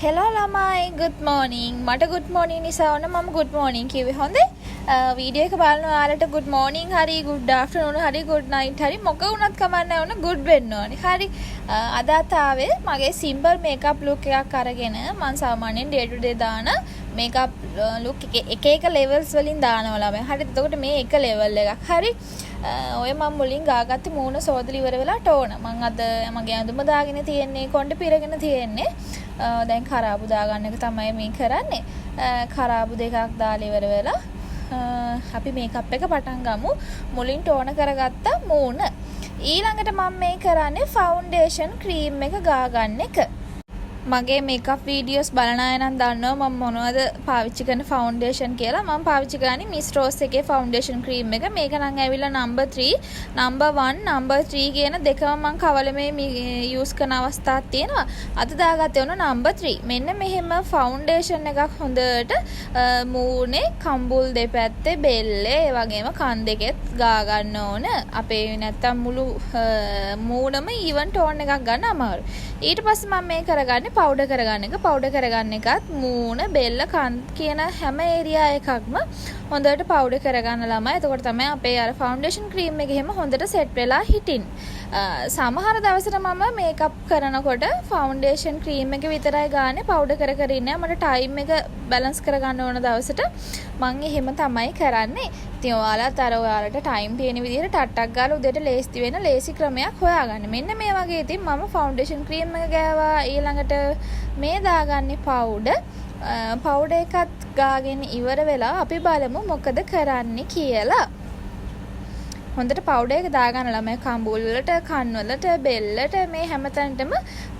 Hello ළමයි good morning මට good morning නිසා වුණා මම good morning කිව්වේ හොඳේ වීඩියෝ එක බලන ඔයාලට good morning හරි good afternoon හරි good night හරි මොක වුණත් කමක් නැහැ වුණා good වෙන්න ඕනේ හරි අද ආතාවේ මගේ simple makeup look එකක් අරගෙන මම සාමාන්‍යයෙන් day to day දාන makeup look එක levels වලින් දානවා ළමයි හරිද එතකොට මේ එක level එකක් හරි ඔය මම මුලින් ගාගත්තේ මූණ සෝදලි ඉවර වෙලා ටෝන මම අද මගේ අඳුම දාගෙන තියෙන්නේ කොණ්ඩේ පිරගෙන තියෙන්නේ දැන් කරාබු දාගන්න එක තමයි මේ කරන්නේ කරාබු දෙකක් දාලා ඉවර වෙලා අපි මේකප් එක පටන් ගමු මුලින් ටෝන කරගත්ත මූණ ඊළඟට මම මේ කරන්නේ ෆවුන්ඩේෂන් ක්‍රීම් එක ගාගන්න එක මගේ මේකප් වීඩියෝස් බලන අය නම් දන්නවා මම මොනවද පාවිච්චි කරන ෆවුන්ඩේෂන් කියලා මම පාවිච්චි කරන්නේ මිස් රෝස් එකේ ෆවුන්ඩේෂන් ක්‍රීම් එක මේක නම් ඇවිල්ලා number 3 number 1 number 3 කියන දෙකම මම කවලමේ යූස් කරන අවස්ථාවක් තියෙනවා අද දාගත්තේ වුණා number 3 මෙන්න මෙහෙම ෆවුන්ඩේෂන් එකක් හොඳට මූණේ කම්බුල් දෙපැත්තේ බෙල්ලේ ඒ වගේම කන් දෙකෙත් ගා ගන්න ඕන අපේ නැත්තම් මුළු මූණම ඊවන් ටෝන් එකක් ගන්න අමාරුයි ඊට පස්සේ මම මේ කරගන්නේ පවුඩර් කරගන්න එක පවුඩර් කරගන්න එකත් මූණ බෙල්ල කන් කියන හැම ඒරියා එකක්ම හොඳට පවුඩර් කරගන්න ළමයි එතකොට තමයි අපේ අර ෆවුන්ඩේෂන් ක්‍රීම් එක එහෙම හොඳට සෙට් වෙලා හිටින්නේ සමහර දවසට මම මේකප් කරනකොට ෆවුන්ඩේෂන් ක්‍රීම් එක විතරයි ගානේ පවුඩර් කර කර ඉන්නේ මට ටයිම් එක බැලන්ස් කරගන්න ඕන දවසට මම එහෙම තමයි කරන්නේ ඉතින් ඔයාලත් අර ඔයාලට ටයිම් තියෙන විදිහට ටට්ටක් ගාලා උදේට ලේස්ති වෙන ලේසි ක්‍රමයක් හොයාගන්න මෙන්න මේ වගේ ඉතින් මම ෆවුන්ඩේෂන් ක්‍රීම් එක ගෑවා ඊළඟට මේ දාගන්නේ පවුඩර් එකත් ගාගෙන ඉවර වෙලා අපි බලමු මොකද කරන්නේ කියලා හොඳට පවුඩර් එක දාගන්න ළමයි කම්බුල් වලට කන් වලට බෙල්ලට මේ හැමතැනටම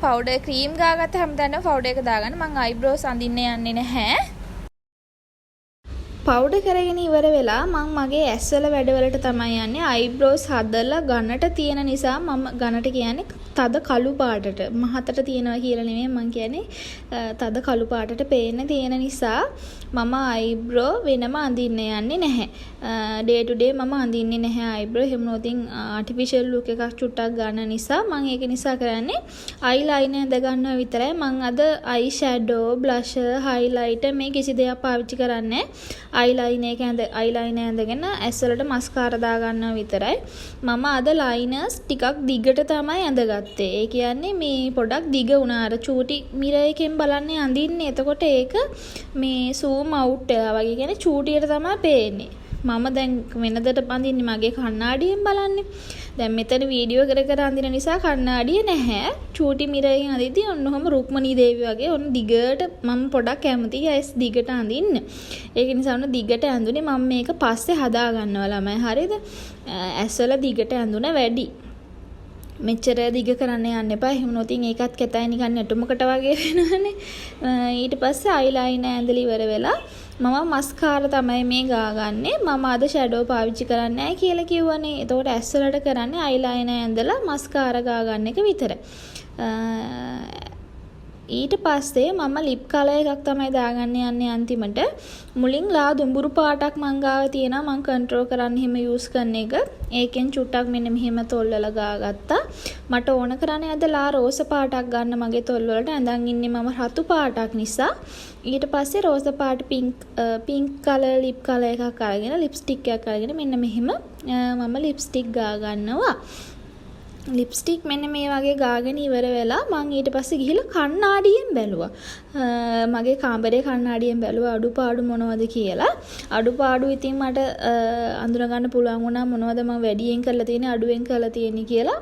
පවුඩර් ක්‍රීම් ගාගත්ත හැමතැනම පවුඩර් එක දාගන්න මම අයිබ්‍රෝස් අඳින්න යන්නේ නැහැ පවුඩර් කරගෙන ඉවර වෙලා මම මගේ ඇස්වල වැඩවලට තමයි යන්නේ අයිබ්‍රෝස් හදලා ගන්නට තියෙන නිසා මම ගන්නට කියන්නේ තද කළු පාටට මහතට තියනවා කියලා නෙමෙයි මම කියන්නේ තද කළු පාටට පේන්න තියෙන නිසා මම අයිබ්‍රෝ වෙනම අඳින්න යන්නේ නැහැ ඩේ ටු ඩේ මම අඳින්නේ නැහැ අයිබ්‍රෝ එහෙම නොතින් ආටිෆිෂල් ලුක් එකක් චුට්ටක් ගන්න නිසා මම ඒක නිසා කරන්නේ අයිලයිනර් ද ගන්නවා විතරයි මම අද අයි ෂැඩෝ බ්ලෂර් හයිලයිටර් මේ කිසි දෙයක් පාවිච්චි කරන්නේ අයිලයිනර් ඇඳගෙන ඇස් වලට මස්කාරා දා ගන්නවා විතරයි මම අද ලයිනර්ස් ටිකක් දිගට තමයි ඇඳගත්තේ ඒ කියන්නේ මේ පොඩක් දිග වුණා අර චූටි මිරර් එකෙන් බලන්නේ අඳින්නේ එතකොට ඒක මේ zoom out වෙලා වගේ කියන්නේ චූටියට තමයි පේන්නේ මම දැන් වෙනදට අඳින්නේ මගේ කණ්ණාඩියෙන් බලන්නේ දැන් මෙතන වීඩියෝ කර අඳින නිසා කණ්ණාඩිය නැහැ චූටි මිරර් එකෙන් අඳිද්දී ඔන්නෝම රුක්මනී දේවි වගේ ඔන්න දිගට මම පොඩක් කැමතියි ඇස් දිගට අඳින්න ඒක නිසා ඔන්න දිගට ඇඳුනේ මම මේක පස්සේ හදා ගන්නවා ළමයි හරිද ඇස් වල දිගට ඇඳුන වැඩි මෙච්චර දිග කරන්න යන්න එපා එහෙම නොතින් ඒකත් කැතයි නිකන් නැටුමකට වගේ වෙනවනේ ඊට පස්සේ අයිලයිනර් ඇඳලා ඉවර වෙලා මම මස්කාරා තමයි මේ ගාගන්නේ මම අද ෂැඩෝ පාවිච්චි කරන්නේ නැහැ කියලා කිව්වනේ එතකොට ඇස් වලට කරන්නේ අයිලයිනර් ඇඳලා මස්කාරා ගාගන්න එක විතරයි ඊට පස්සේ මම ලිප් කලර් එකක් තමයි දාගන්න යන්නේ අන්තිමට මුලින් ලා දුඹුරු පාටක් මං ගාව තියෙනවා මං කන්ට්‍රෝල් කරන්න හිම යූස් කරන එක ඒකෙන් චුට්ටක් මෙන්න මෙහෙම තොල්වල ගාගත්තා මට ඕන කරන්නේ අද ලා රෝස පාටක් ගන්න මගේ තොල් වලට ඇඳන් ඉන්නේ මම රතු පාටක් නිසා ඊට පස්සේ රෝස පාට පින්ක් කලර් ලිප් කලර් එකක් අරගෙන ලිප්ස්ටික් එකක් අරගෙන මෙන්න මෙහෙම මම ලිප්ස්ටික් ගා ගන්නවා ලිප්ස්ටික් මෙන්න මේ වගේ ගාගෙන ඉවර වෙලා මම ඊට පස්සේ ගිහිල්ලා කණ්ණාඩියෙන් බැලුවා මගේ කාමරේ කණ්ණාඩියෙන් බැලුවා අඩුපාඩු මොනවද කියලා අඩුපාඩු ඉතින් මට අඳුර ගන්න පුළුවන් වුණා මොනවද මම වැඩියෙන් කරලා තියෙන්නේ අඩුවෙන් කරලා තියෙන්නේ කියලා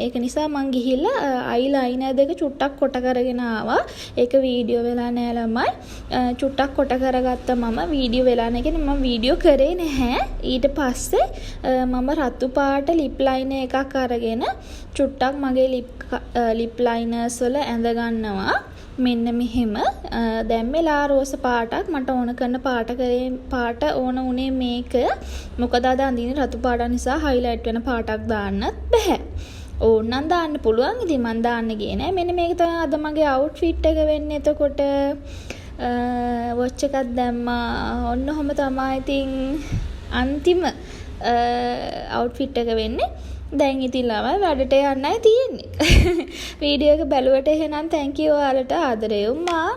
ඒක නිසා මම ගිහිල්ලා අයිලයිනර් දෙක චුට්ටක් කොට කරගෙන ආවා ඒක වීඩියෝ වෙලා නෑ ළමයි චුට්ටක් කොට කරගත්තා මම වීඩියෝ වෙලා නැහැ කියන්නේ මම වීඩියෝ කරේ නැහැ ඊට පස්සේ මම රතු පාට ලිප් ලයිනර් එකක් අරගෙන චුට්ටක් මගේ ලිප් ලයිනර්ස් වල ඇඳ ගන්නවා මෙන්න මෙහෙම දැන් මෙලා රෝස පාටක් මට ඕන කරන පාට ඕන උනේ මේක මොකද අද අඳින්නේ රතු පාට නිසා හයිලයිට් වෙන පාටක් දාන්නත් බෑ ඕනනම් දාන්න පුළුවන් ඉතින් මම දාන්න ගියේ නෑ මෙන්න මේක තමයි අද මගේ අවුට්ෆිට් එක වෙන්නේ එතකොට වොච් එකක් දැම්මා ඔන්න ඔහම තමයි ඉතින් අන්තිම අවුට්ෆිට් එක වෙන්නේ දැන් ඉතින් ළමයි වැඩට යන්නයි තියෙන්නේ. වීඩියෝ එක බැලුවට එහෙනම් thank you ඔයාලට ආදරේ උම්මා.